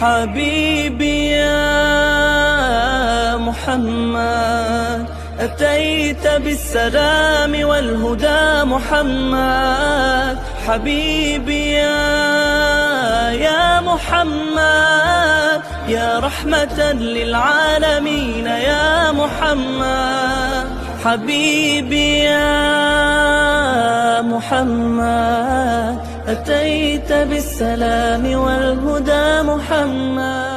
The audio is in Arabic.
حبيبي يا محمد، أتيت بالسلام والهدى محمد. حبيبي يا محمد، يا رحمة للعالمين يا محمد. حبيبي يا محمد، أتيت بالسلام والهدى محمد.